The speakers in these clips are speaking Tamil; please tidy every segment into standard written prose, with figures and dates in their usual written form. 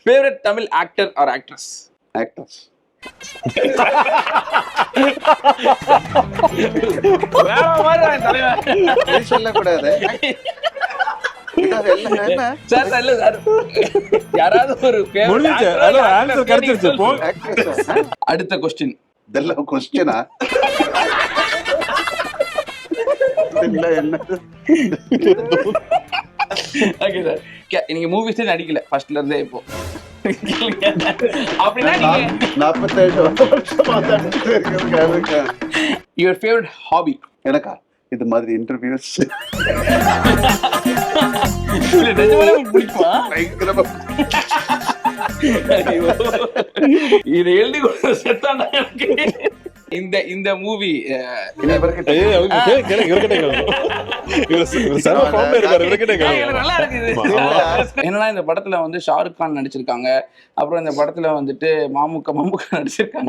Favourite Tamil actor or actress? Actors. வேற மாதிரி தலைவன் சொல்லக்கூடாது. சார் இல்ல சார், யாராவது ஒரு முடிஞ்சிச்சு. ஹலோ, ஆன்சர் கிடைச்சிருச்சு போ. அடுத்த क्वेश्चन. இதெல்லாம் क्वेश्चनா? இல்ல என்ன? Okay sir. நீங்க மூவிஸே நடிக்கல ஃபர்ஸ்ட்ல இருந்தே இப்போ. அப்படினா நீங்க 47 வருஷமா நடிச்சிட்டு இருக்கீங்க. Your favourite hobby? எனக்கா? இது மாதிரி இன்டர்வியூஸ் இல்ல நிஜமாவே பிடிக்குமா? பயங்கரமா. இது எழுதி கொடுத்த செத்தாண்டா எனக்கு. இந்த மூவி நல்லா இருக்குது. என்னன்னா இந்த படத்துல வந்து ஷாருக் கான் நடிச்சிருக்காங்க, அப்புறம் இந்த படத்துல வந்துட்டு மம்முக்கா நடிச்சிருக்காங்க.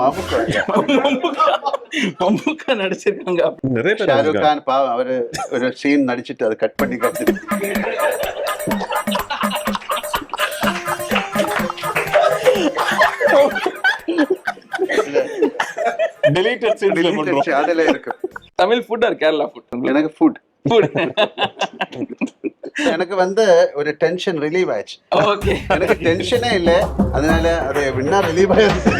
மம்முக்கா நடிச்சிருக்காங்க. ஷாருக் கான் பாவம், அவரு ஒரு சீன் நடிச்சிட்டு அதை கட் பண்ணி காட்டு. டெலீட்டட் சீன்ஸ்ல பண்றோம். அதுல இருக்கு. Tamil food or Kerala food? எனக்கு ஃபுட். எனக்கு வந்து ஒரு டென்ஷன் ரிலீவ் ஆயிடுச்சு. ஓகே, எனக்கு டென்ஷனே இல்லை, அதனால அது என்ன ரிலீவ் ஆயிடுச்சு.